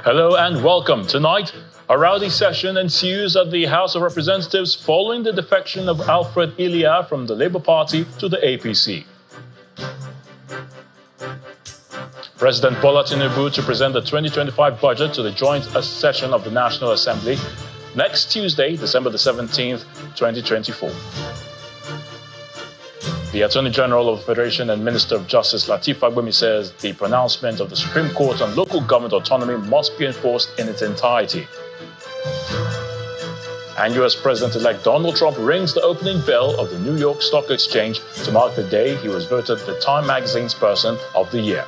Hello and welcome. Tonight, a rowdy session ensues at the House of Representatives following the defection of Alfred Ilia from the Labour Party to the APC. President Bola Tinubu to present the 2025 budget to the joint session of the National Assembly next Tuesday, December the 17th, 2024. The Attorney General of the Federation and Minister of Justice Lateef Fagbemi says the pronouncement of the Supreme Court on local government autonomy must be enforced in its entirety. And US President-elect Donald Trump rings the opening bell of the New York Stock Exchange to mark the day he was voted the Time magazine's Person of the Year.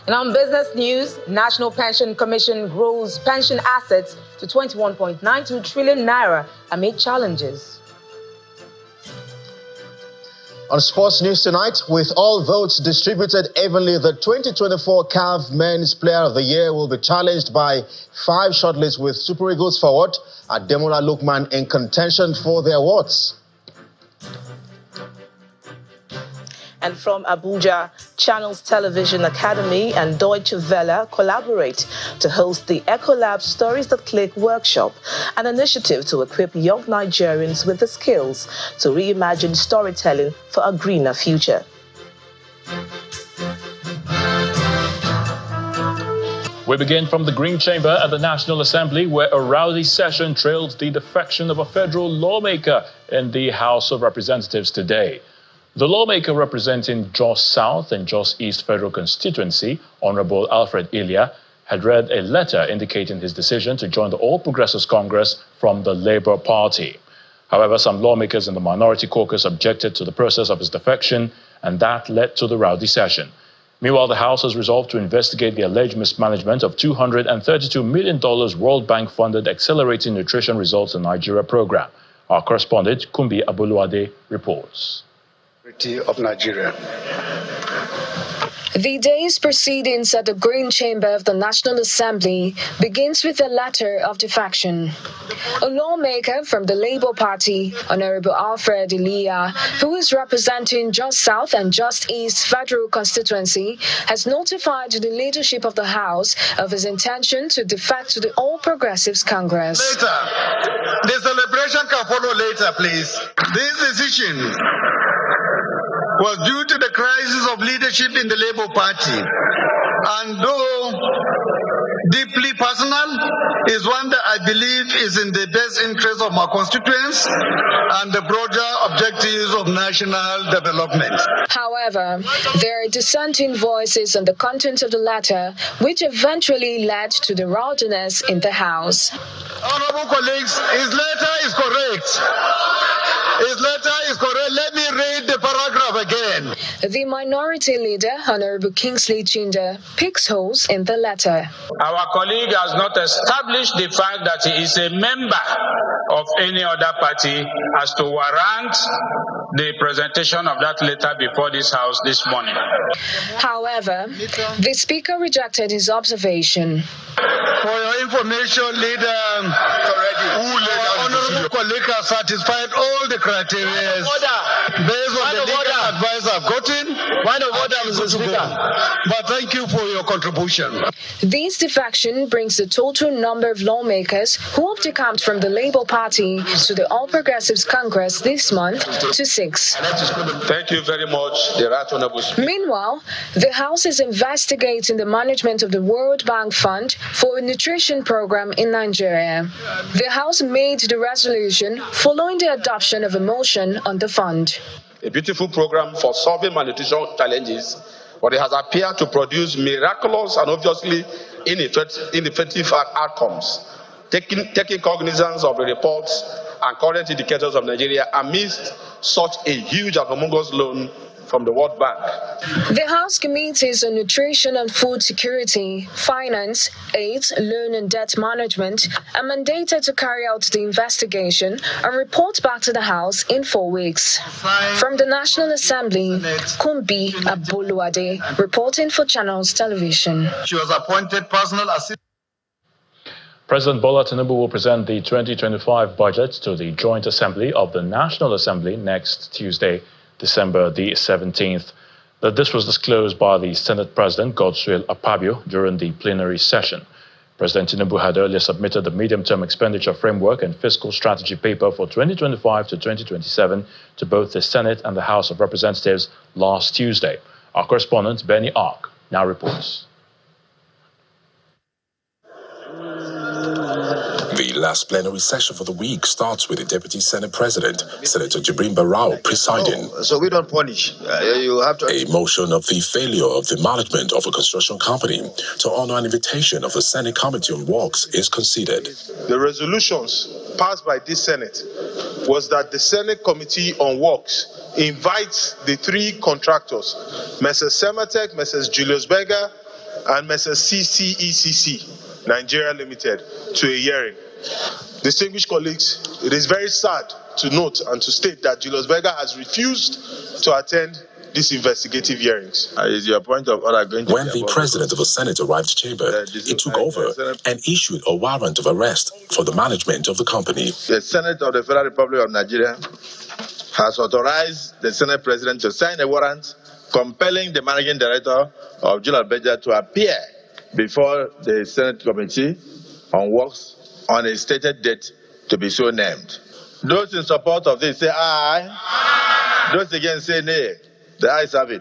And on business news, National Pension Commission grows pension assets to 21.92 trillion naira amid challenges. On sports news tonight, with all votes distributed evenly, the 2024 CAF Men's Player of the Year will be challenged by 5 shortlists, with Super Eagles forward Ademola Lookman in contention for the awards. And from Abuja, Channels Television Academy and Deutsche Welle collaborate to host the Ecolab Stories That Click workshop, an initiative to equip young Nigerians with the skills to reimagine storytelling for a greener future. We begin from the Green Chamber at the National Assembly, where a rowdy session trailed the defection of a federal lawmaker in the House of Representatives today. The lawmaker representing Jos South and Jos East Federal Constituency, Honorable Alfred Ilia, had read a letter indicating his decision to join the All Progressives Congress from the Labour Party. However, some lawmakers in the minority caucus objected to the process of his defection, and that led to the rowdy session. Meanwhile, the House has resolved to investigate the alleged mismanagement of $232 million World Bank-funded Accelerating Nutrition Results in Nigeria program. Our correspondent, Kumbi Aboluade, reports. Of Nigeria. The day's proceedings at the Green Chamber of the National Assembly begins with the letter of defection. A lawmaker from the Labour Party, Honorable Alfred Ilia, who is representing Jos South and Jos East Federal Constituency, has notified the leadership of the House of his intention to defect to the All Progressives Congress. Later. The celebration can follow later, please. This decision was due to the crisis of leadership in the Labour Party, and though deeply personal, is one that I believe is in the best interest of my constituents and the broader objectives of national development. However, there are dissenting voices on the content of the letter, which eventually led to the rowdiness in the House. Honorable colleagues, his letter is correct. His letter is correct. Let me read the paragraph again. The minority leader, Honorable Kingsley Chinda, picks holes in the letter. Our colleague has not established the fact that he is a member of any other party as to warrant the presentation of that letter before this House this morning. However, the Speaker rejected his observation. For your information, Leader, Honorable colleague has satisfied all the criteria based on the legal advice I've gotten. Mr. Speaker. But thank you for your contribution. This defection brings the total number of lawmakers who have decamped from the Labour Party to the All Progressives Congress this month to 6. Thank you very much, the Right Honourable Speaker. Meanwhile, the House is investigating the management of the World Bank Fund for a nutrition program in Nigeria. The House made the resolution following the adoption of a motion on the fund. A beautiful program for solving malnutrition challenges, but it has appeared to produce miraculous and obviously ineffective outcomes. Taking cognizance of the reports and current indicators of Nigeria amidst such a huge and humongous loan from the World Bank. The House Committees on Nutrition and Food Security, Finance, Aid, Loan and Debt Management are mandated to carry out the investigation and report back to the House in 4 weeks. From the National Assembly, Kumbi Aboluade, reporting for Channels Television. She was appointed personal assistant. President Bola Tinubu will present the 2025 budget to the Joint Assembly of the National Assembly next Tuesday, December the 17th. This was disclosed by the Senate President, Godswill Akpabio, during the plenary session. President Tinubu had earlier submitted the medium-term expenditure framework and fiscal strategy paper for 2025 to 2027 to both the Senate and the House of Representatives last Tuesday. Our correspondent, Benny Ark, now reports. The last plenary session for the week starts with the Deputy Senate President, Senator Jibrin Barau, presiding. So we don't punish. You have to. A motion of the failure of the management of a construction company to honor an invitation of the Senate Committee on Works is considered. The resolutions passed by this Senate was that the Senate Committee on Works invites the three contractors, Messrs. Sematech, Messrs. Julius Berger, and Messrs. CCECC, Nigeria Limited, to a hearing. Distinguished colleagues, it is very sad to note and to state that Julius Berger has refused to attend these investigative hearings. Is your point of order going to When the President of the Senate arrived to chamber, he took over and issued a warrant of arrest for the management of the company. The Senate of the Federal Republic of Nigeria has authorized the Senate President to sign a warrant compelling the Managing Director of Julius Berger to appear before the Senate Committee on Works on a stated date to be so named. Those in support of this say aye. Those against say nay. The ayes have it.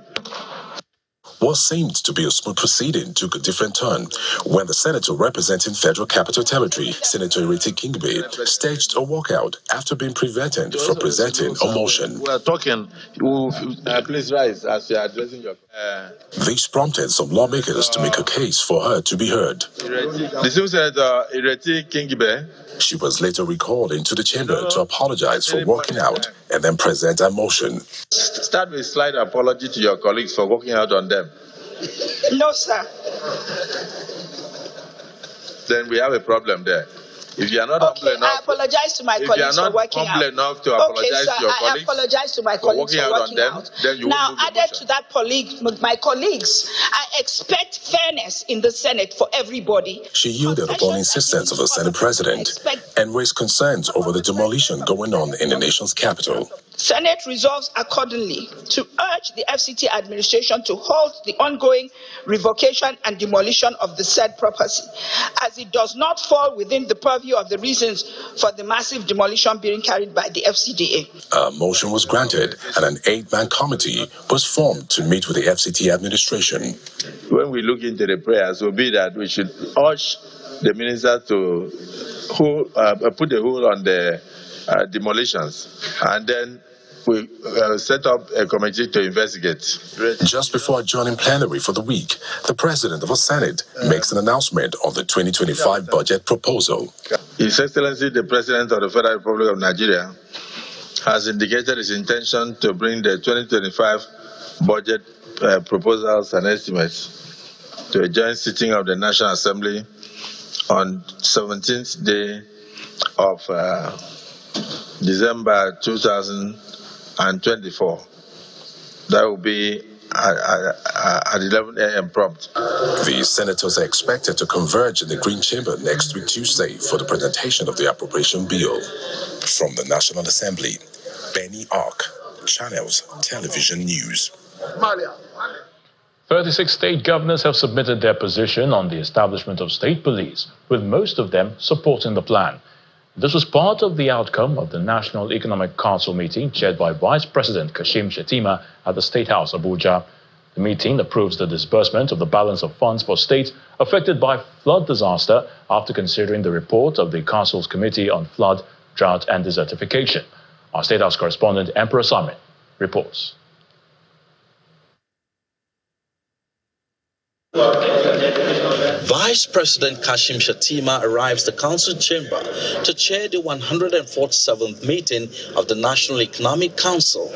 What seemed to be a smooth proceeding took a different turn when the senator representing Federal Capital Territory, Senator Ireti Kingbe, staged a walkout after being prevented from presenting a motion. We are talking. Please rise as you are addressing your. This prompted some lawmakers to make a case for her to be heard. The Senior Senator Ireti Kingbe. She was later recalled into the chamber to apologize for walking out and then present a motion. Start with a slight apology to your colleagues for walking out on them. No, sir. Then we have a problem there. If you are not humble enough, I apologize to my colleagues for working out. If you are not humble enough to apologize to your colleagues, I apologize to my colleagues for working out. Then you now, added to that, my colleagues, I expect fairness in the Senate for everybody. She yielded upon insistence of the Senate President and raised concerns over the demolition going on in the nation's capital. Senate resolves accordingly to urge the FCT administration to halt the ongoing revocation and demolition of the said property, as it does not fall within the purview of the reasons for the massive demolition being carried by the FCDA. A motion was granted and an 8-man committee was formed to meet with the FCT administration. When we look into the prayers, it will be that we should urge the minister to put a hold on the demolitions, and then we set up a committee to investigate. Just before adjourning plenary for the week, the President of the Senate makes an announcement on the 2025 budget proposal. His Excellency, the President of the Federal Republic of Nigeria, has indicated his intention to bring the 2025 budget proposals and estimates to a joint sitting of the National Assembly on 17th day of December 2024. That will be at 11 a.m. prompt. The senators are expected to converge in the Green Chamber next week Tuesday for the presentation of the appropriation bill. From the National Assembly, Benny Ark, Channels Television News. 36 state governors have submitted their position on the establishment of state police, with most of them supporting the plan. This was part of the outcome of the National Economic Council meeting chaired by Vice President Kashim Shettima at the State House, Abuja. The meeting approves the disbursement of the balance of funds for states affected by flood disaster after considering the report of the Council's Committee on Flood, Drought and Desertification. Our State House correspondent, Emperor Simon, reports. Vice President Kashim Shettima arrives the council chamber to chair the 147th meeting of the National Economic Council.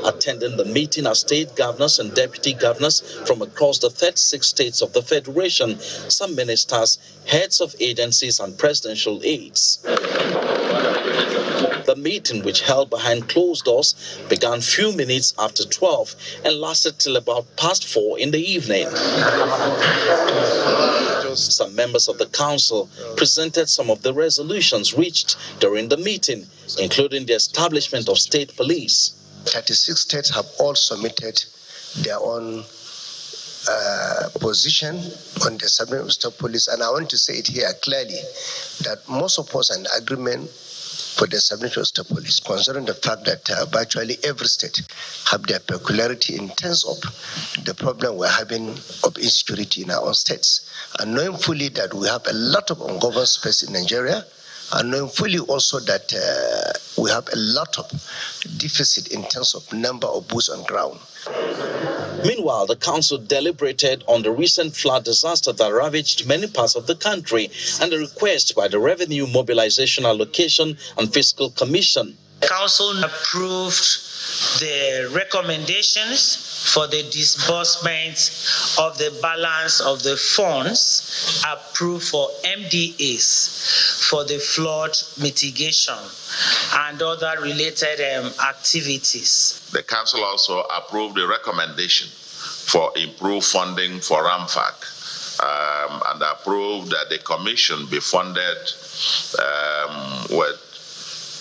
Attending the meeting are state governors and deputy governors from across the 36 states of the Federation, some ministers, heads of agencies and presidential aides. The meeting, which held behind closed doors, began few minutes after 12 and lasted till about past 4 in the evening. Some members of the council presented some of the resolutions reached during the meeting, including the establishment of state police. 36 states have all submitted their own position on the submission of state police, and I want to say it here clearly that most of us are in agreement for the submission of state police, considering the fact that virtually every state have their peculiarity in terms of the problem we're having of insecurity in our own states, and knowing fully that we have a lot of ungoverned space in Nigeria, and knowing fully also that we have a lot of deficit in terms of number of boots on ground. Meanwhile, the council deliberated on the recent flood disaster that ravaged many parts of the country and the request by the Revenue Mobilization Allocation and Fiscal Commission. The council approved the recommendations for the disbursement of the balance of the funds approved for MDAs for the flood mitigation and other related activities. The council also approved the recommendation for improved funding for RAMFAC and approved that the commission be funded with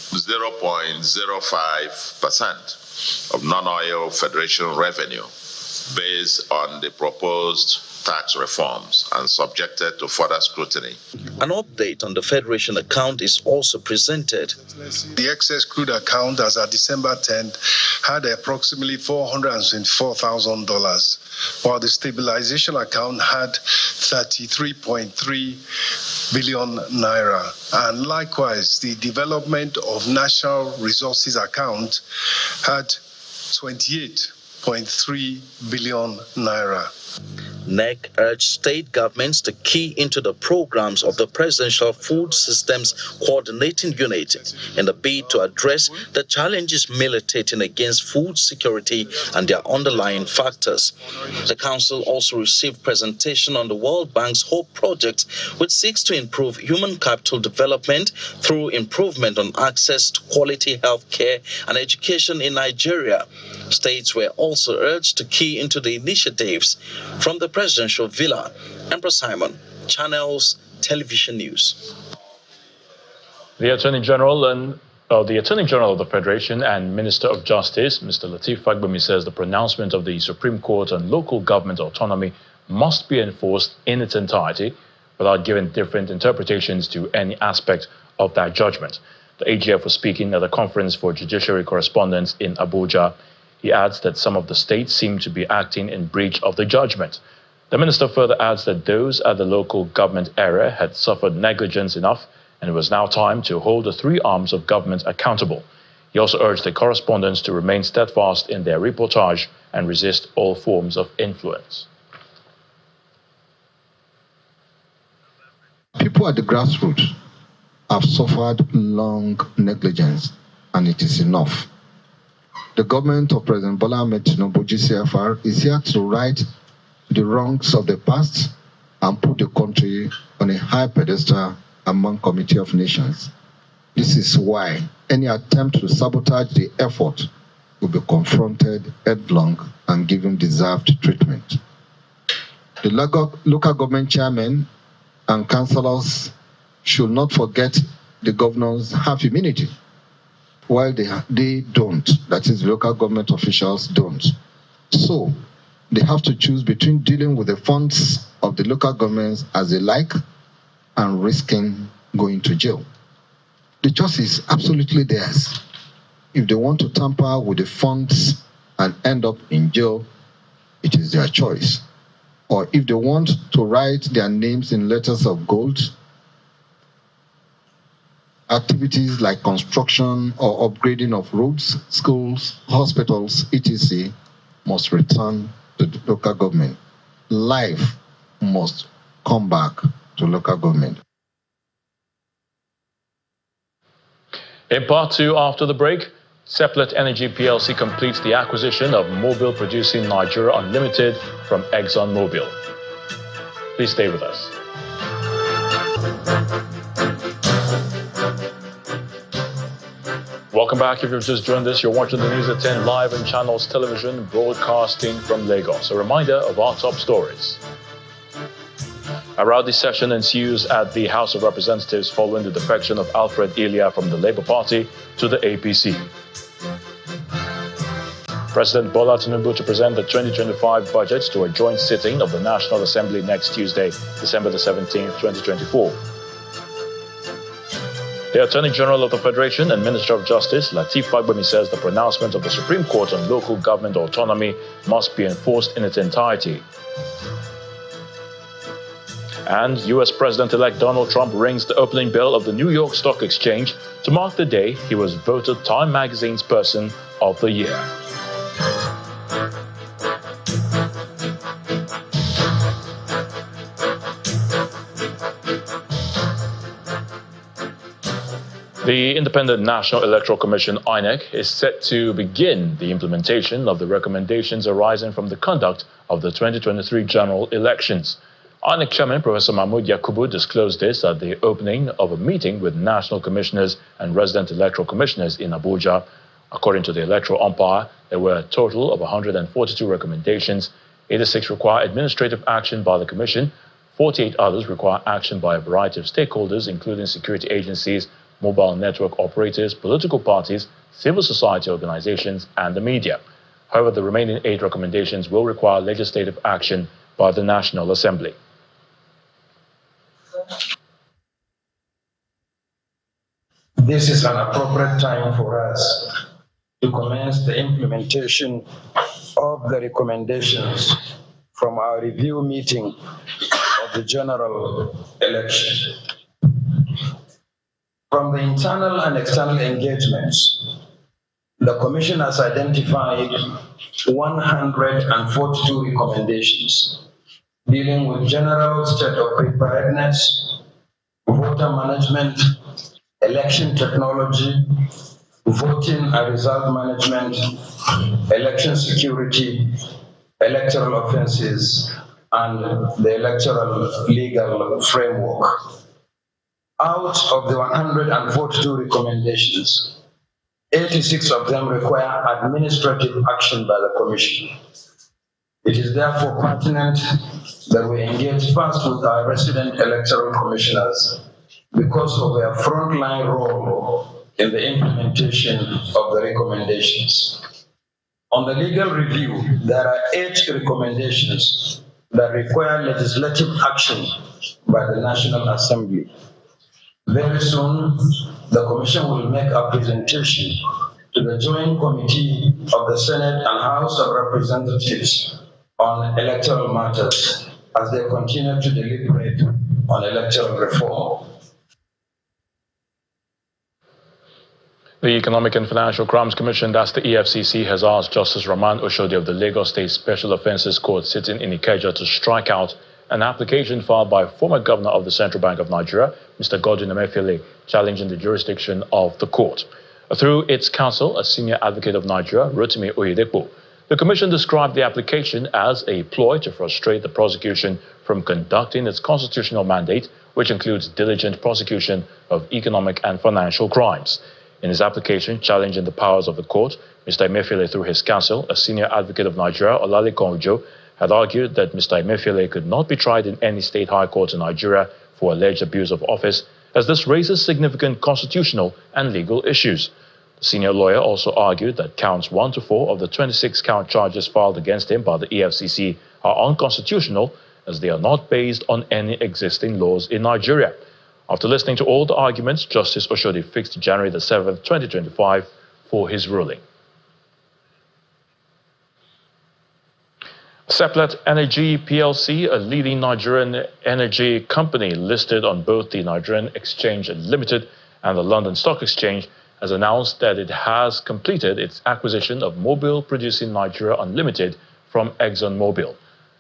0.05% of non-oil federation revenue based on the proposed tax reforms and subjected to further scrutiny. An update on the Federation account is also presented. The excess crude account as at December 10th had approximately $424,000, while the stabilization account had 33.3 billion naira. And likewise, the development of national resources account had 28.3 billion naira. NEC urged state governments to key into the programs of the Presidential Food Systems Coordinating Unit in the bid to address the challenges militating against food security and their underlying factors. The council also received presentation on the World Bank's HOPE project, which seeks to improve human capital development through improvement on access to quality health care and education in Nigeria. States were also urged to key into the initiatives. From the presidential villa, Emperor Simon, Channels Television News. The Attorney General of the Federation and Minister of Justice, Mr. Lateef Fagbemi, says the pronouncement of the Supreme Court on local government autonomy must be enforced in its entirety without giving different interpretations to any aspect of that judgment. The AGF was speaking at a conference for judiciary correspondents in Abuja. He adds that some of the states seem to be acting in breach of the judgment. The minister further adds that those at the local government area had suffered negligence enough, and it was now time to hold the three arms of government accountable. He also urged the correspondents to remain steadfast in their reportage and resist all forms of influence. People at the grassroots have suffered long negligence, and it is enough. The government of President Bola Ahmed Tinubu, GCFR, is here to right the wrongs of the past and put the country on a high pedestal among Committee of Nations. This is why any attempt to sabotage the effort will be confronted headlong and given deserved treatment. The local government chairmen and councillors should not forget the governors have immunity, while they don't, that is, local government officials don't. So they have to choose between dealing with the funds of the local governments as they like and risking going to jail. The choice is absolutely theirs. If they want to tamper with the funds and end up in jail, it is their choice. Or if they want to write their names in letters of gold, activities like construction or upgrading of roads, schools, hospitals, etc. must return to the local government. Life must come back to local government. In part two, after the break, Seplat Energy PLC completes the acquisition of Mobil Producing Nigeria Unlimited from ExxonMobil. Please stay with us. Welcome back. If you've just joined us, you're watching the News at 10 live on Channels Television, broadcasting from Lagos. A reminder of our top stories. A rowdy session ensues at the House of Representatives following the defection of Alfred Ilia from the Labour Party to the APC. President Bola Tinubu to present the 2025 budget to a joint sitting of the National Assembly next Tuesday, December the 17th, 2024. The Attorney General of the Federation and Minister of Justice, Lateef Fagbemi, says the pronouncement of the Supreme Court on local government autonomy must be enforced in its entirety. And U.S. President-elect Donald Trump rings the opening bell of the New York Stock Exchange to mark the day he was voted Time Magazine's Person of the Year. The Independent National Electoral Commission, INEC, is set to begin the implementation of the recommendations arising from the conduct of the 2023 general elections. INEC Chairman Professor Mahmood Yakubu disclosed this at the opening of a meeting with national commissioners and resident electoral commissioners in Abuja. According to the electoral umpire, there were a total of 142 recommendations. 86 require administrative action by the Commission. 48 others require action by a variety of stakeholders, including security agencies, mobile network operators, political parties, civil society organizations, and the media. However, the remaining 8 recommendations will require legislative action by the National Assembly. This is an appropriate time for us to commence the implementation of the recommendations from our review meeting of the general election. From the internal and external engagements, the Commission has identified 142 recommendations dealing with general state of preparedness, voter management, election technology, voting and result management, election security, electoral offenses, and the electoral legal framework. Out of the 142 recommendations, 86 of them require administrative action by the Commission. It is therefore pertinent that we engage first with our resident electoral commissioners because of their frontline role in the implementation of the recommendations. On the legal review, there are 8 recommendations that require legislative action by the National Assembly. Very soon, the Commission will make a presentation to the Joint Committee of the Senate and House of Representatives on electoral matters as they continue to deliberate on electoral reform. The Economic and Financial Crimes Commission, that's the EFCC, has asked Justice Rahman Oshodi of the Lagos State Special Offences Court sitting in Ikeja to strike out an application filed by former governor of the Central Bank of Nigeria, Mr. Godwin Emefiele, challenging the jurisdiction of the court. Through its counsel, a senior advocate of Nigeria, Rotimi Oyedepo, the commission described the application as a ploy to frustrate the prosecution from conducting its constitutional mandate, which includes diligent prosecution of economic and financial crimes. In his application challenging the powers of the court, Mr. Emefiele, through his counsel, a senior advocate of Nigeria, Olalekan Ojo, had argued that Mr. Emefiele could not be tried in any state high court in Nigeria for alleged abuse of office, as this raises significant constitutional and legal issues. The senior lawyer also argued that counts 1 to 4 of the 26-count charges filed against him by the EFCC are unconstitutional, as they are not based on any existing laws in Nigeria. After listening to all the arguments, Justice Oshodi fixed January the 7th, 2025 for his ruling. Seplat Energy PLC, a leading Nigerian energy company listed on both the Nigerian Exchange Limited and the London Stock Exchange, has announced that it has completed its acquisition of Mobil Producing Nigeria Unlimited from ExxonMobil.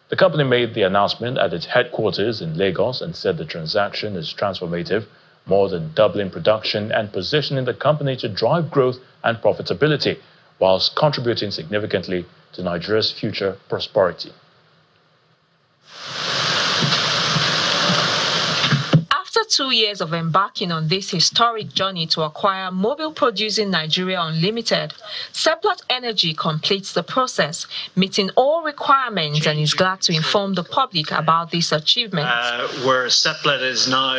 The company made the announcement at its headquarters in Lagos and said the transaction is transformative, more than doubling production and positioning the company to drive growth and profitability, whilst contributing significantly to Nigeria's future prosperity. After 2 years of embarking on this historic journey to acquire Mobile Producing Nigeria Unlimited, Seplat Energy completes the process, meeting all requirements, and is glad to inform the public about this achievement. Where Seplat is now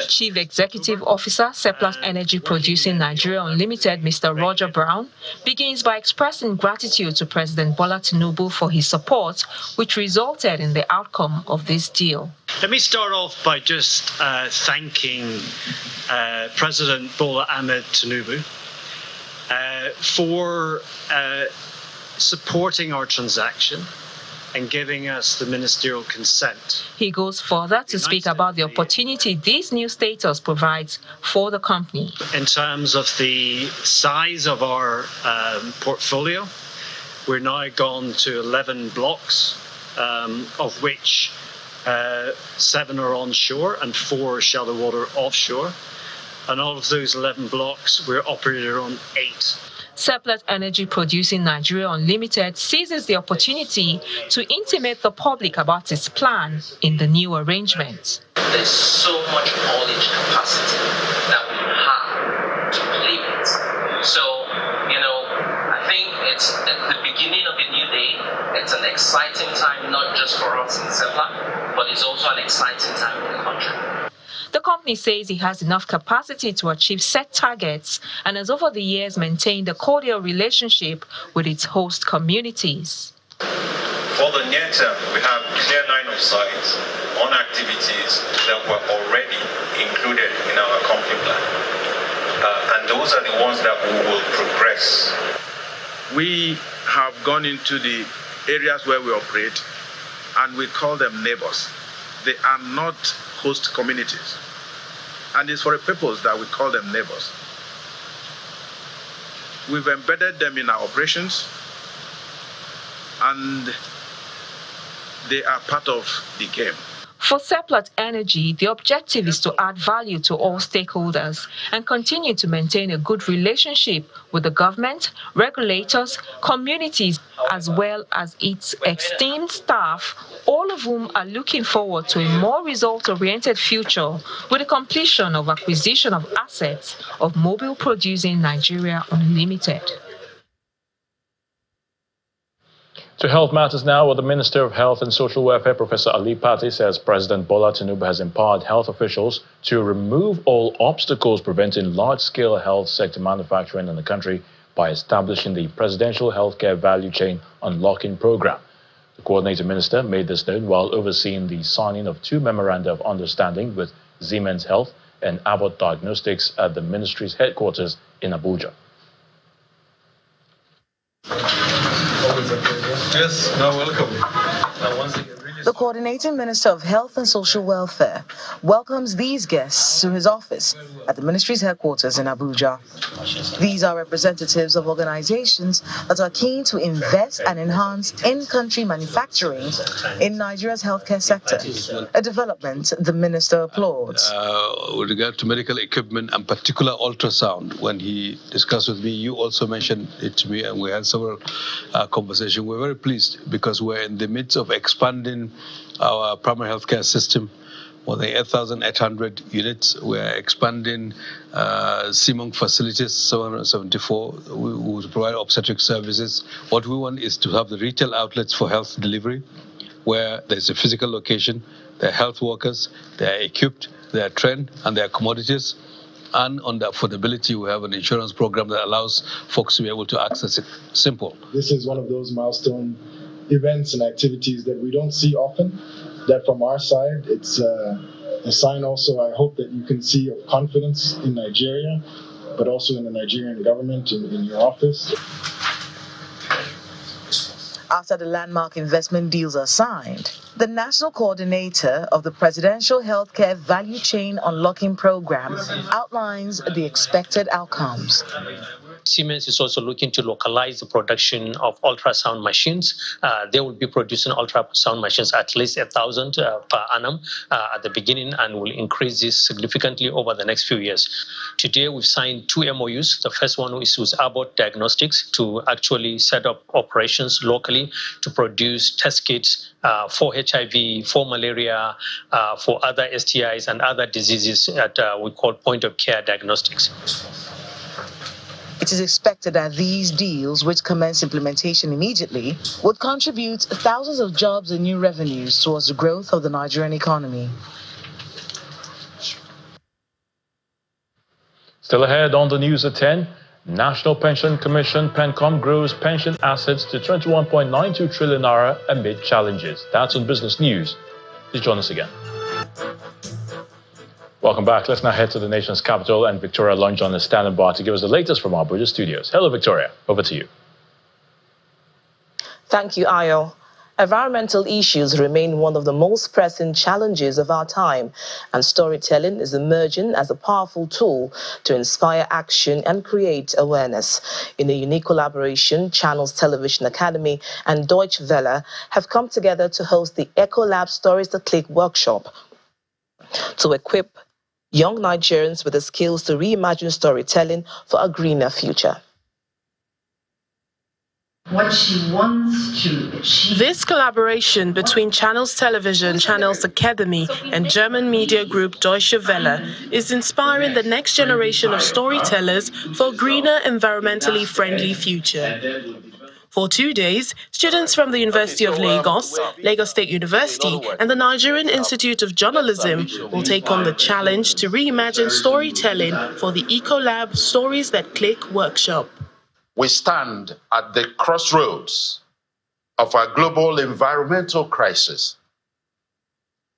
Chief Executive Officer, Seplat Energy Producing Nigeria Unlimited, Mr. Roger Brown, begins by expressing gratitude to President Bola Tinubu for his support, which resulted in the outcome of this deal. Let me start off by just thanking President Bola Ahmed Tinubu for supporting our transaction and giving us the ministerial consent. He goes further to speak about the opportunity this new status provides for the company. In terms of the size of our portfolio, we're now gone to 11 blocks, of which 7 are onshore and 4 shallow water offshore. And all of those 11 blocks, we're operating on 8. Seplat Energy Producing Nigeria Unlimited seizes the opportunity to intimate the public about its plan in the new arrangement. There's so much knowledge capacity that we have to play with. So, I think it's at the beginning of a new day. It's an exciting time, not just for us in Seplat, but it's also an exciting time for the country. The company says it has enough capacity to achieve set targets and has over the years maintained a cordial relationship with its host communities. For the near term, we have clear line of sight on activities that were already included in our company plan. And those are the ones that we will progress. We have gone into the areas where we operate and we call them neighbors. They are not host communities. And it's for a purpose that we call them neighbors. We've embedded them in our operations and they are part of the game. For Seplat Energy, the objective is to add value to all stakeholders and continue to maintain a good relationship with the government, regulators, communities, as well as its esteemed staff, all of whom are looking forward to a more result-oriented future with the completion of acquisition of assets of Mobile Producing Nigeria Unlimited. To health matters now, where the Minister of Health and Social Welfare, Professor Ali Pati, says President Bola Tinubu has empowered health officials to remove all obstacles preventing large-scale health sector manufacturing in the country by establishing the Presidential Healthcare Value Chain Unlocking Program. The coordinating minister made this known while overseeing the signing of 2 memoranda of understanding with Siemens Health and Abbott Diagnostics at the ministry's headquarters in Abuja. Yes, welcome. The Coordinating Minister of Health and Social Welfare welcomes these guests to his office at the ministry's headquarters in Abuja. These are representatives of organizations that are keen to invest and enhance in-country manufacturing in Nigeria's healthcare sector, a development the minister applauds. With regard to medical equipment and particular ultrasound, when he discussed with me, you also mentioned it to me, and we had several conversations. We're very pleased because we're in the midst of expanding our primary healthcare system. More than 8,800 units. We're expanding CMONG facilities, 774. We will provide obstetric services. What we want is to have the retail outlets for health delivery, where there's a physical location, there are health workers, they are equipped, they are trained, and they are commodities. And on the affordability, we have an insurance program that allows folks to be able to access it. Simple. This is one of those milestone events and activities that we don't see often, that from our side, it's a sign also, I hope, that you can see of confidence in Nigeria, but also in the Nigerian government, in your office. After the landmark investment deals are signed, the national coordinator of the Presidential Healthcare Value Chain Unlocking Program outlines the expected outcomes. Siemens is also looking to localize the production of ultrasound machines. They will be producing ultrasound machines at least 1,000 per annum at the beginning, and will increase this significantly over the next few years. Today, we've signed 2 MOUs. The first one is with Abbott Diagnostics to actually set up operations locally to produce test kits for HIV, for malaria, for other STIs and other diseases that we call point-of-care diagnostics. It is expected that these deals, which commence implementation immediately, would contribute thousands of jobs and new revenues towards the growth of the Nigerian economy. Still ahead on the news at 10, National Pension Commission, PENCOM, grows pension assets to 21.92 trillion naira amid challenges. That's on Business News. Please join us again. Welcome back. Let's now head to the nation's capital, and Victoria Lonjon is standing by to give us the latest from our Abuja studios. Hello, Victoria. Over to you. Thank you, Ayo. Environmental issues remain one of the most pressing challenges of our time, and storytelling is emerging as a powerful tool to inspire action and create awareness. In a unique collaboration, Channels Television Academy and Deutsche Welle have come together to host the EcoLab Stories That Click workshop to equip young Nigerians with the skills to reimagine storytelling for a greener future. What she wants to achieve. This collaboration between Channels Television, Channels Academy, and German media group Deutsche Welle is inspiring the next generation of storytellers for a greener, environmentally friendly future. For 2 days, students from the University of Lagos, Lagos State University, and the Nigerian Institute of Journalism will take on the challenge to reimagine storytelling for the EcoLab Stories That Click workshop. We stand at the crossroads of our global environmental crisis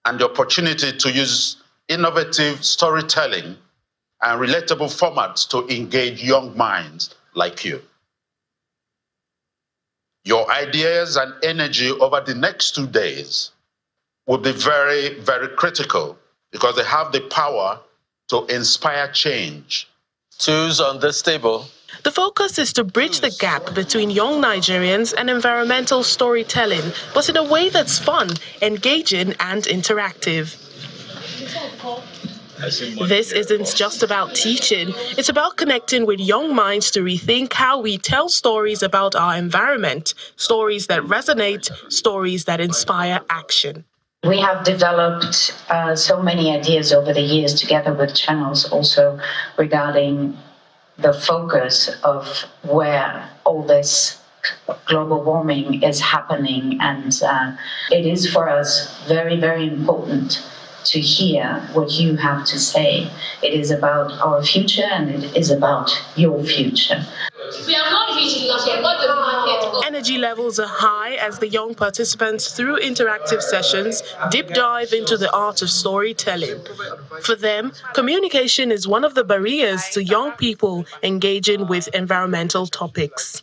and the opportunity to use innovative storytelling and relatable formats to engage young minds like you. Your ideas and energy over the next 2 days will be very, very critical because they have the power to inspire change. Tools on this table. The focus is to bridge the gap between young Nigerians and environmental storytelling, but in a way that's fun, engaging, and interactive. This isn't just about teaching, it's about connecting with young minds to rethink how we tell stories about our environment, stories that resonate, stories that inspire action. We have developed so many ideas over the years together with Channels also regarding the focus of where all this global warming is happening, and it is for us very, very important to hear what you have to say. It is about our future and it is about your future. Energy levels are high as the young participants, through interactive sessions, deep dive into the art of storytelling. For them, communication is one of the barriers to young people engaging with environmental topics.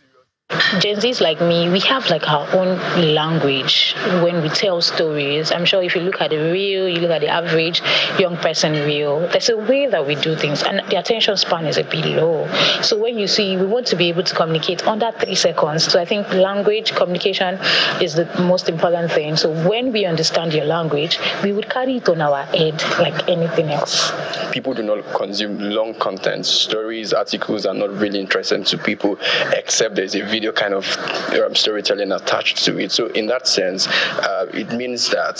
Gen Zs like me, we have like our own language when we tell stories. I'm sure if you look at the reel, you look at the average young person reel, there's a way that we do things and the attention span is a bit low. So when you see, we want to be able to communicate under 3 seconds. So I think language communication is the most important thing. So when we understand your language, we would carry it on our head like anything else. People do not consume long content. Stories, articles are not really interesting to people except there's a video kind of storytelling attached to it. So in that sense, it means that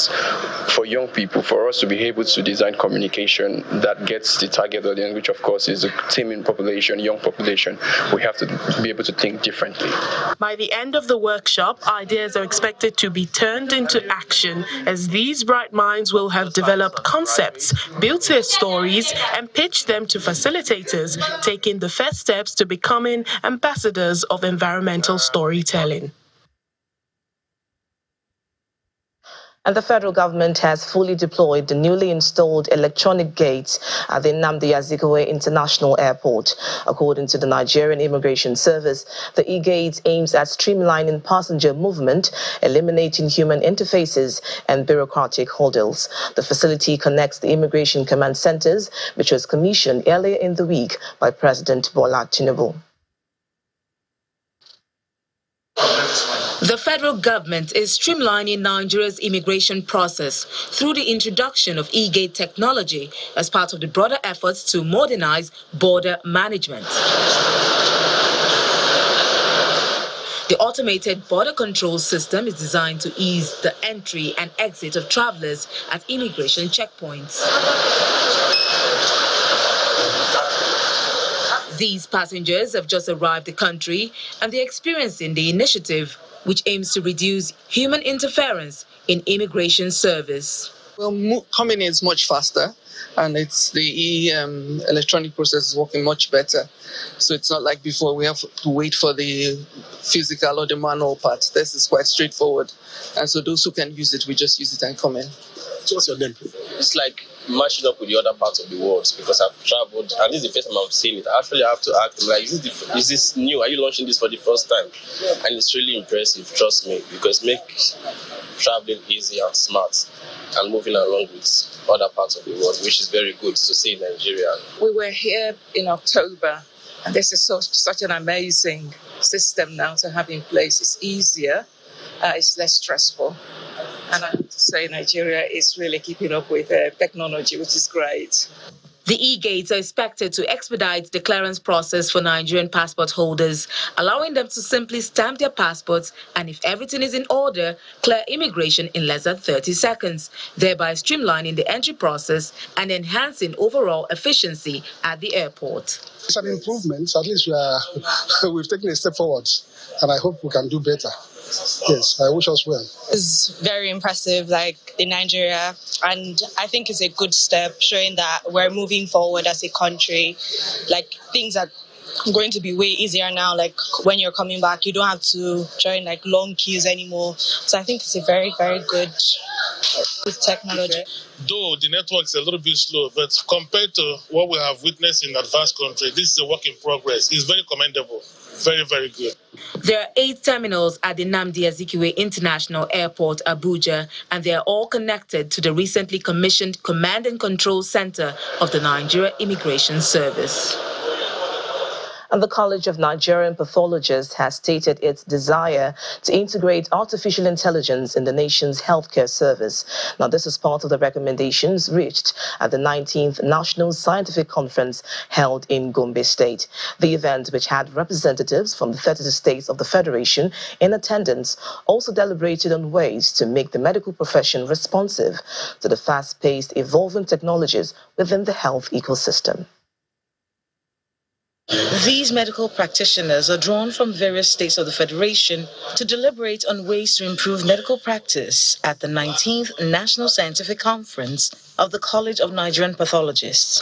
for young people, for us to be able to design communication that gets the target audience, which of course is the teeming population, young population, we have to be able to think differently. By the end of the workshop, ideas are expected to be turned into action, as these bright minds will have developed concepts, built their stories, and pitched them to facilitators, taking the first steps to becoming ambassadors of environmental storytelling. And the federal government has fully deployed the newly installed electronic gates at the Nnamdi Azikiwe International Airport. According to the Nigerian Immigration Service, the e-gate aims at streamlining passenger movement, eliminating human interfaces and bureaucratic hurdles. The facility connects the immigration command centers, which was commissioned earlier in the week by President Bola Tinubu. federal government is streamlining Nigeria's immigration process through the introduction of e-gate technology as part of the broader efforts to modernize border management. The automated border control system is designed to ease the entry and exit of travelers at immigration checkpoints. These passengers have just arrived the country and they're experiencing the initiative, which aims to reduce human interference in immigration service. Well, coming in is much faster, and it's the electronic process is working much better. So it's not like before we have to wait for the physical or the manual part. This is quite straightforward. And so those who can use it, we just use it and come in. So what's your name? It's like matching up with the other parts of the world because I've traveled, and this is the first time I'm seeing it. Actually, I have to ask them, like, is this new? Are you launching this for the first time? And it's really impressive, trust me, because it makes traveling easy and smart and moving along with other parts of the world, which is very good to see in Nigeria. We were here in October, and this is such an amazing system now to have in place. It's easier, it's less stressful. And I have to say Nigeria is really keeping up with technology, which is great. The e-gates are expected to expedite the clearance process for Nigerian passport holders, allowing them to simply stamp their passports and, if everything is in order, clear immigration in less than 30 seconds, thereby streamlining the entry process and enhancing overall efficiency at the airport. It's an improvement. At least we've taken a step forward, and I hope we can do better. Yes, I wish us well. It's very impressive, like in Nigeria, and I think it's a good step showing that we're moving forward as a country. Like things are going to be way easier now. Like when you're coming back, you don't have to join like long queues anymore. So I think it's a very, very good technology. Though the network is a little bit slow, but compared to what we have witnessed in advanced countries, this is a work in progress. It's very commendable. Very, very good. There are 8 terminals at the Nnamdi Azikiwe International Airport, Abuja, and they are all connected to the recently commissioned Command and Control Center of the Nigeria Immigration Service. And the College of Nigerian Pathologists has stated its desire to integrate artificial intelligence in the nation's healthcare service. Now, this is part of the recommendations reached at the 19th National Scientific Conference held in Gombe State. The event, which had representatives from the 32 states of the Federation in attendance, also deliberated on ways to make the medical profession responsive to the fast-paced, evolving technologies within the health ecosystem. These medical practitioners are drawn from various states of the Federation to deliberate on ways to improve medical practice at the 19th National Scientific Conference of the College of Nigerian Pathologists.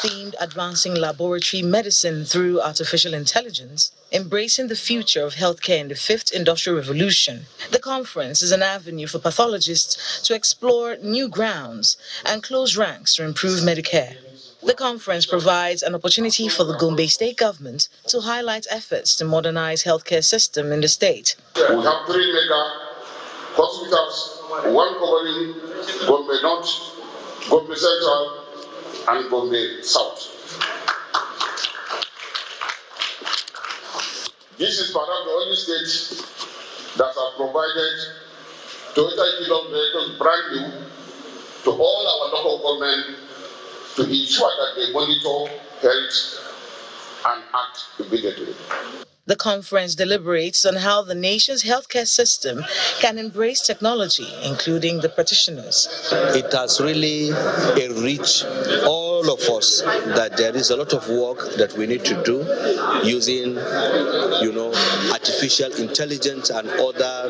Themed Advancing Laboratory Medicine Through Artificial Intelligence, Embracing the Future of Healthcare in the Fifth Industrial Revolution. The conference is an avenue for pathologists to explore new grounds and close ranks to improve Medicare. The conference provides an opportunity for the Gombe State government to highlight efforts to modernize healthcare system in the state. We have 3 mega hospitals, one covering Gombe North, Gombe Central, and Gombe South. This is perhaps the only state that have provided Toyota equivalent vehicles brand new to all our local government to ensure that they monitor health and act immediately. The conference deliberates on how the nation's healthcare system can embrace technology, including the practitioners. It has really enriched all of us that there is a lot of work that we need to do using, artificial intelligence and other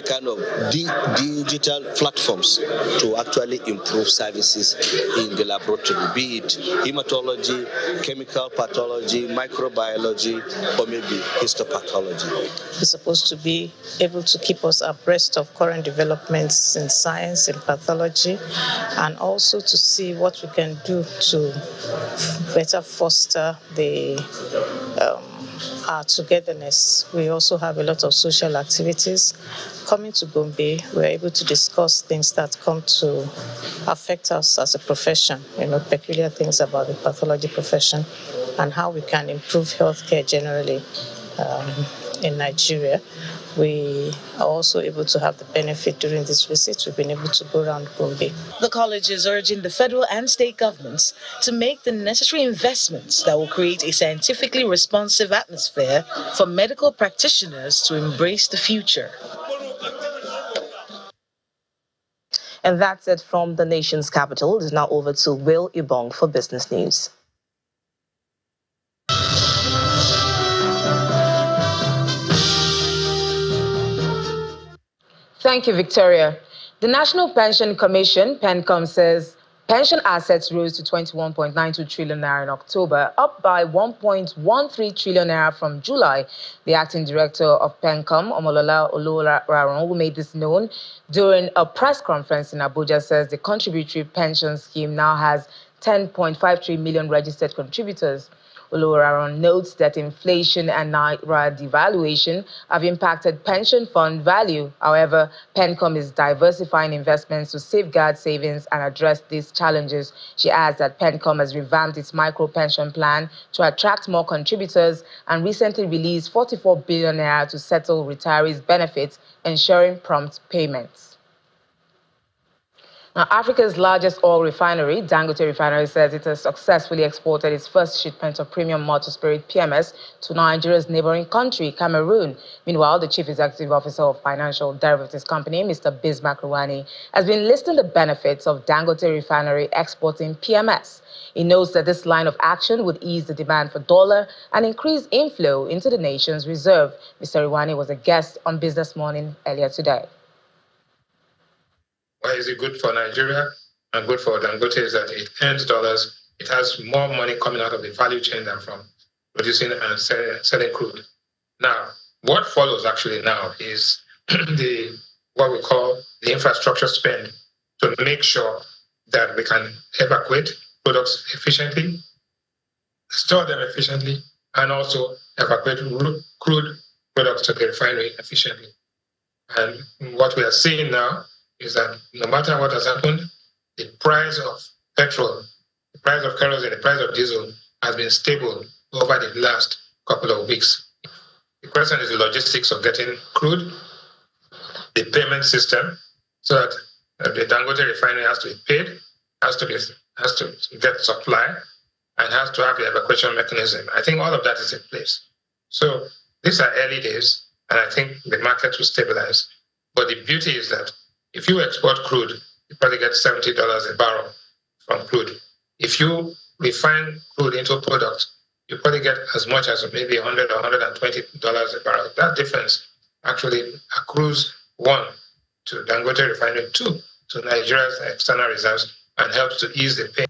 kind of digital platforms to actually improve services in the laboratory, be it hematology, chemical pathology, microbiology, or maybe histopathology. It's supposed to be able to keep us abreast of current developments in science and pathology, and also to see what we can do to better foster the our togetherness. We also have a lot of social activities. Coming to Gombe, we're able to discuss things that come to affect us as a profession, peculiar things about the pathology profession and how we can improve healthcare generally in Nigeria. We are also able to have the benefit during this visit. We've been able to go around Gombe. The college is urging the federal and state governments to make the necessary investments that will create a scientifically responsive atmosphere for medical practitioners to embrace the future. And that's it from the nation's capital. It is now over to Will Ibong for business news. Thank you, Victoria. The National Pension Commission, PENCOM, says pension assets rose to 21.92 trillion naira in October, up by 1.13 trillion naira from July. The acting director of PENCOM, Omolola Oluraron, who made this known during a press conference in Abuja, says the contributory pension scheme now has 10.53 million registered contributors. Oluraron notes that inflation and naira devaluation have impacted pension fund value. However, PENCOM is diversifying investments to safeguard savings and address these challenges. She adds that PENCOM has revamped its micro pension plan to attract more contributors and recently released 44 billion naira to settle retirees' benefits, ensuring prompt payments. Now, Africa's largest oil refinery, Dangote Refinery, says it has successfully exported its first shipment of premium motor spirit PMS to Nigeria's neighboring country, Cameroon. Meanwhile, the Chief Executive Officer of Financial Derivatives Company, Mr. Bismarck Rouhani, has been listing the benefits of Dangote Refinery exporting PMS. He notes that this line of action would ease the demand for dollar and increase inflow into the nation's reserve. Mr. Rouhani was a guest on Business Morning earlier today. Why is it good for Nigeria and good for Dangote is that it earns dollars. It has more money coming out of the value chain than from producing and selling crude. Now, what follows actually now is what we call the infrastructure spend to make sure that we can evacuate products efficiently, store them efficiently, and also evacuate crude products to the refinery efficiently. And what we are seeing now is that no matter what has happened, the price of petrol, the price of kerosene, the price of diesel has been stable over the last couple of weeks. The question is the logistics of getting crude, the payment system, so that the Dangote refinery has to be paid, has to get supply, and has to have the evacuation mechanism. I think all of that is in place. So these are early days, and I think the market will stabilize. But the beauty is that if you export crude, you probably get $70 a barrel from crude. If you refine crude into a product, you probably get as much as maybe $100 or $120 a barrel. That difference actually accrues, one, to Dangote Refinery, two, to Nigeria's external reserves, and helps to ease the pain.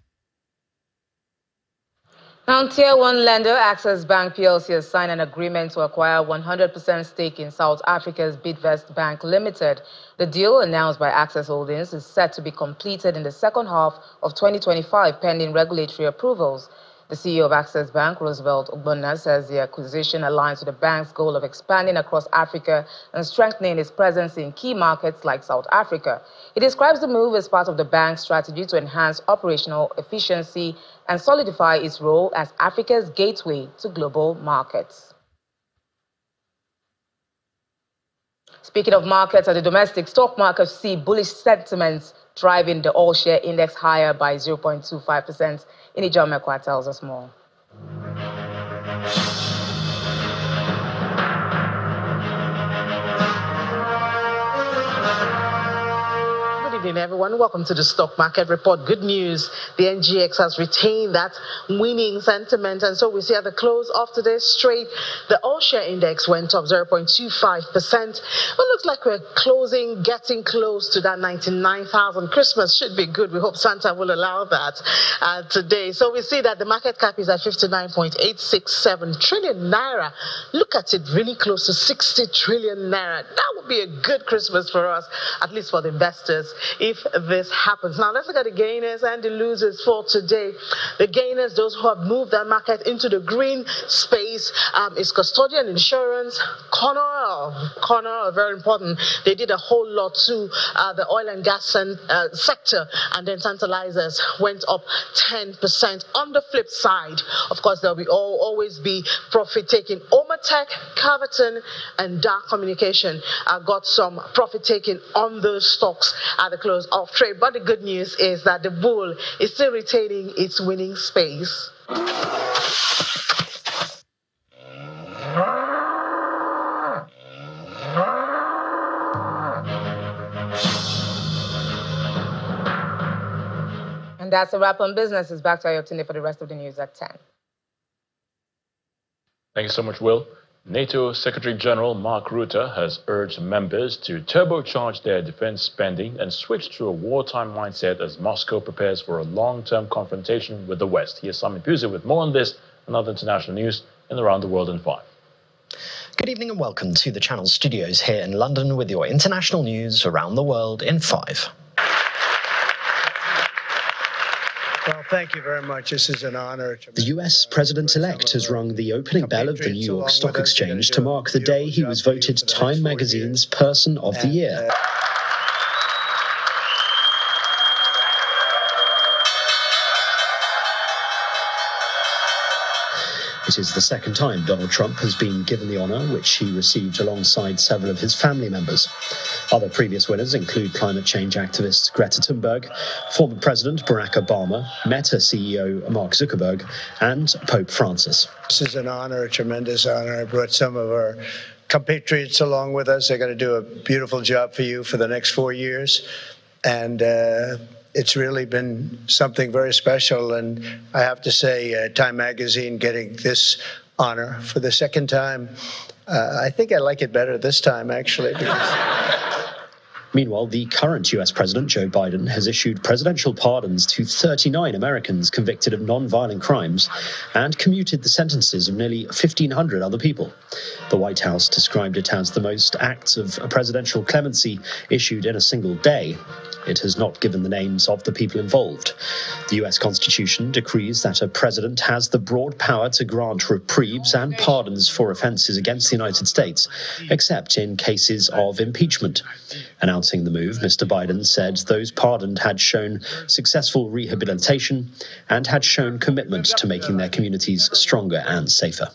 Now, Tier 1 lender Access Bank PLC has signed an agreement to acquire 100% stake in South Africa's Bidvest Bank Limited. The deal, announced by Access Holdings, is set to be completed in the second half of 2025, pending regulatory approvals. The CEO of Access Bank, Roosevelt Ogbonna, says the acquisition aligns with the bank's goal of expanding across Africa and strengthening its presence in key markets like South Africa. He describes the move as part of the bank's strategy to enhance operational efficiency and solidify its role as Africa's gateway to global markets. Speaking of markets, at the domestic stock market, see bullish sentiments driving the all-share index higher by 0.25%. Inijal Mekwa tells us more. Good evening, everyone. Welcome to the Stock Market Report. Good news. The NGX has retained that winning sentiment. And so we see at the close of today's trade, the all-share index went up 0.25%. It looks like we're getting close to that 99,000. Christmas should be good. We hope Santa will allow that today. So we see that the market cap is at 59.867 trillion naira. Look at it, really close to 60 trillion naira. That would be a good Christmas for us, at least for the investors if this happens. Now, let's look at the gainers and the losers for today. The gainers, those who have moved their market into the green space, is custodian insurance, Connor, very important. They did a whole lot to the oil and gas sector, and then tantalizers went up 10%. On the flip side, of course, there will always be profit taking. Omatech, Carverton, and Dark Communication got some profit taking on those stocks at the close of trade. But the good news is that the bull is still retaining its winning space. And that's a wrap on business. It's back to Ayotune for the rest of the news at 10. Thank you so much, Will. NATO Secretary General Mark Rutte has urged members to turbocharge their defense spending and switch to a wartime mindset as Moscow prepares for a long-term confrontation with the West. Here's Simon Puser with more on this and other international news and around the world in 5. Good evening and welcome to the Channel studios here in London with your international news around the world in 5. Well, thank you very much. This is an honor. The US president-elect has rung the opening bell of the New York Stock Exchange to mark the day he was voted Time magazine's Person of the Year. It is the second time Donald Trump has been given the honor, which he received alongside several of his family members. Other previous winners include climate change activist Greta Thunberg, former President Barack Obama, Meta CEO Mark Zuckerberg, and Pope Francis. This is an honor, a tremendous honor. I brought some of our compatriots along with us. They're going to do a beautiful job for you for the next 4 years. And it's really been something very special. And I have to say, Time Magazine getting this honor for the second time, I think I like it better this time, actually. Meanwhile, the current US President, Joe Biden, has issued presidential pardons to 39 Americans convicted of non-violent crimes and commuted the sentences of nearly 1,500 other people. The White House described it as the most acts of presidential clemency issued in a single day. It has not given the names of the people involved. The US Constitution decrees that a president has the broad power to grant reprieves and pardons for offenses against the United States, except in cases of impeachment. Announcing the move, Mr. Biden said those pardoned had shown successful rehabilitation and had shown commitment to making their communities stronger and safer.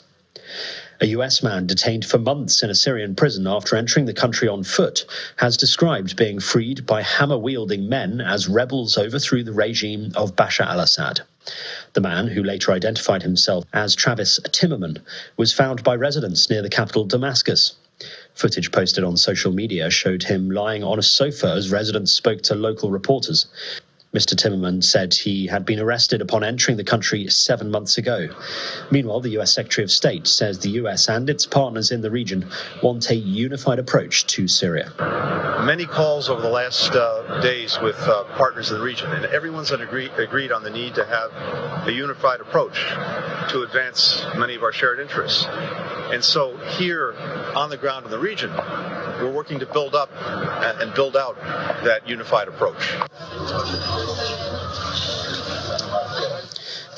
A US man detained for months in a Syrian prison after entering the country on foot has described being freed by hammer-wielding men as rebels overthrew the regime of Bashar al-Assad. The man, who later identified himself as Travis Timmerman, was found by residents near the capital Damascus. Footage posted on social media showed him lying on a sofa as residents spoke to local reporters. Mr. Timmerman said he had been arrested upon entering the country 7 months ago. Meanwhile, the US Secretary of State says the US and its partners in the region want a unified approach to Syria. Many calls over the last days with partners in the region, and everyone's agreed on the need to have a unified approach to advance many of our shared interests. And so here on the ground in the region, we're working to build up and build out that unified approach.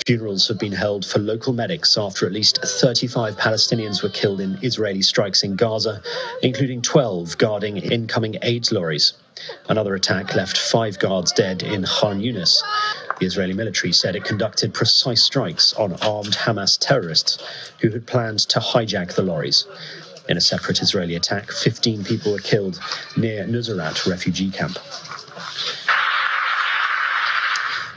Funerals have been held for local medics after at least 35 Palestinians were killed in Israeli strikes in Gaza, including 12 guarding incoming aid lorries. Another attack left 5 guards dead in Khan Yunis. The Israeli military said it conducted precise strikes on armed Hamas terrorists who had planned to hijack the lorries. In a separate Israeli attack, 15 people were killed near Nuseirat refugee camp.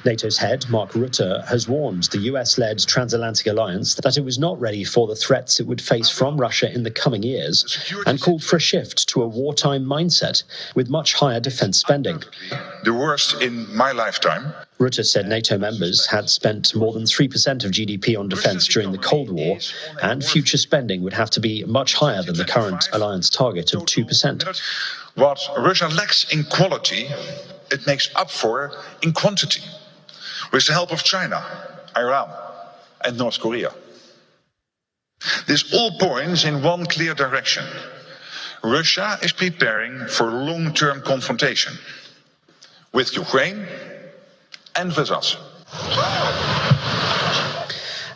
NATO's head, Mark Rutte, has warned the US-led transatlantic alliance that it was not ready for the threats it would face from Russia in the coming years and called for a shift to a wartime mindset with much higher defense spending. The worst in my lifetime. Rutte said NATO members had spent more than 3% of GDP on defense during the Cold War, and future spending would have to be much higher than the current alliance target of 2%. What Russia lacks in quality, it makes up for in quantity, with the help of China, Iran, and North Korea. This all points in one clear direction. Russia is preparing for long-term confrontation. with Ukraine and with us.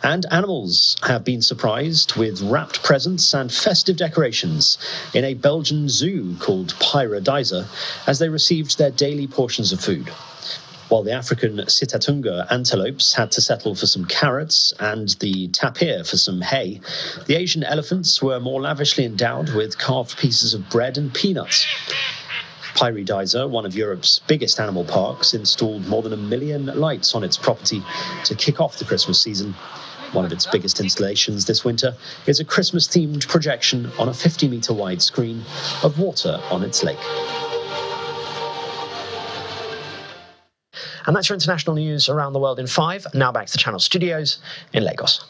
And animals have been surprised with wrapped presents and festive decorations in a Belgian zoo called Pathologists as they received their daily portions of food. While the African Sitatunga antelopes had to settle for some carrots and the tapir for some hay, the Asian elephants were more lavishly endowed with carved pieces of bread and peanuts. Pathologists, one of Europe's biggest animal parks, installed more than 1 million lights on its property to kick off the Christmas season. One of its biggest installations this winter is a Christmas-themed projection on a 50-metre wide screen of water on its lake. And that's your international news around the world in 5. Now back to the Channel Studios in Lagos.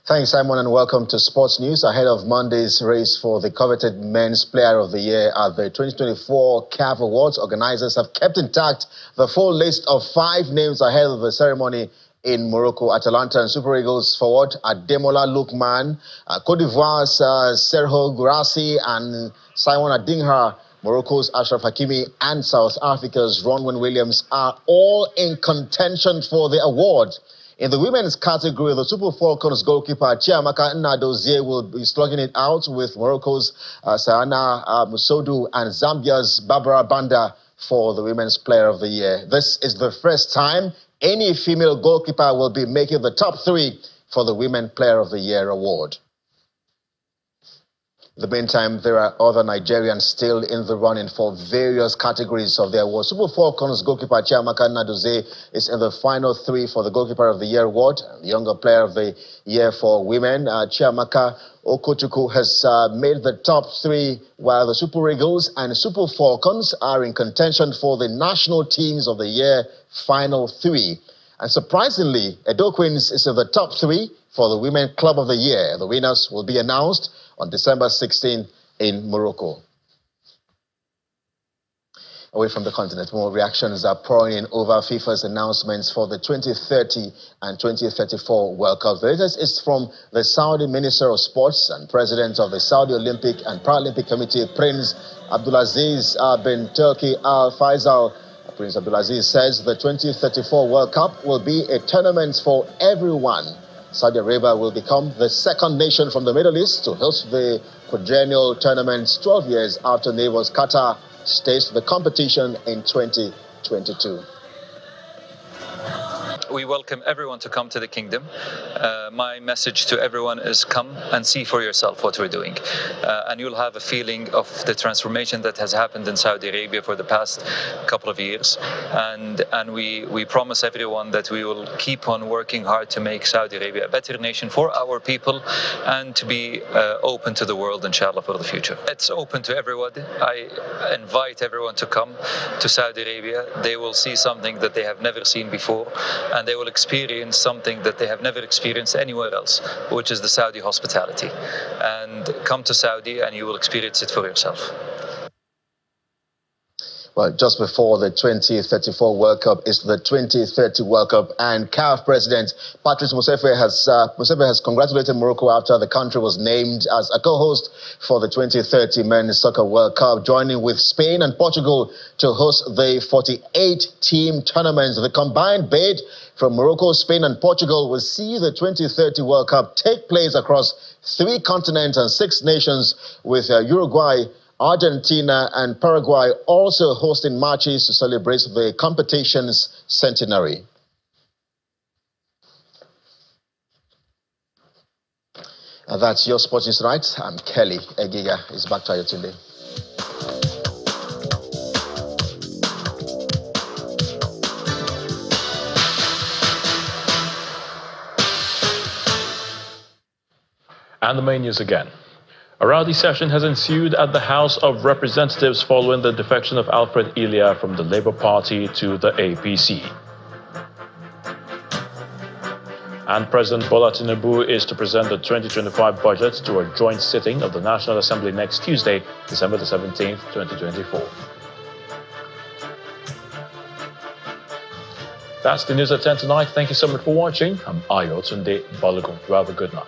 Thanks, Simon, and welcome to Sports News. Ahead of Monday's race for the coveted Men's Player of the Year at the 2024 CAF Awards, organizers have kept intact the full list of 5 names ahead of the ceremony in Morocco. Atalanta and Super Eagles forward Ademola Lookman, Cote d'Ivoire's Serhou Guirassy and Simon Adingra, Morocco's Achraf Hakimi and South Africa's Ronwen Williams are all in contention for the award. In the women's category, the Super Falcons goalkeeper Chiamaka Nnadozie will be slugging it out with Morocco's Sayana Musodu and Zambia's Barbara Banda for the Women's Player of the Year. This is the first time any female goalkeeper will be making the top 3 for the Women Player of the Year award. In the meantime, there are other Nigerians still in the running for various categories of the award. Super Falcons goalkeeper Chiamaka Nnadozie is in the final 3 for the Goalkeeper of the Year award. The Younger Player of the Year for women, Chiamaka Okochukwu, has made the top 3, while the Super Eagles and Super Falcons are in contention for the National Teams of the Year final 3. And surprisingly, Edo Queens is in the top 3 for the Women Club of the Year. The winners will be announced on December 16 in Morocco. Away from the continent, more reactions are pouring in over FIFA's announcements for the 2030 and 2034 World Cup. The latest is from the Saudi Minister of Sports and President of the Saudi Olympic and Paralympic Committee, Prince Abdulaziz bin Turki Al Faisal. Prince Abdulaziz says the 2034 World Cup will be a tournament for everyone. Saudi Arabia will become the second nation from the Middle East to host the quadrennial tournament 12 years after neighbors Qatar staged the competition in 2022. We welcome everyone to come to the kingdom. My message to everyone is come and see for yourself what we're doing. And you'll have a feeling of the transformation that has happened in Saudi Arabia for the past couple of years. And we promise everyone that we will keep on working hard to make Saudi Arabia a better nation for our people and to be open to the world, inshallah, for the future. It's open to everyone. I invite everyone to come to Saudi Arabia. They will see something that they have never seen before, and they will experience something that they have never experienced anywhere else, which is the Saudi hospitality. And come to Saudi and you will experience it for yourself. Well, just before the 2034 World Cup is the 2030 World Cup, and CAF President Patrice Motsepe has congratulated Morocco after the country was named as a co-host for the 2030 Men's Soccer World Cup, joining with Spain and Portugal to host the 48-team tournament. The combined bid from Morocco, Spain and Portugal will see the 2030 World Cup take place across 3 continents and 6 nations, with Uruguay, Argentina and Paraguay also hosting matches to celebrate the competition's centenary. And that's your Sports News Tonight. I'm Kelly Egiga. It's back to Ayotunde. And the main news again. A rowdy session has ensued at the House of Representatives following the defection of Alfred Ilia from the Labour Party to the APC. And President Bola Tinubu is to present the 2025 budget to a joint sitting of the National Assembly next Tuesday, December the 17th, 2024. That's the news at 10 tonight. Thank you so much for watching. I'm Ayo Tunde Balogun. You have a good night.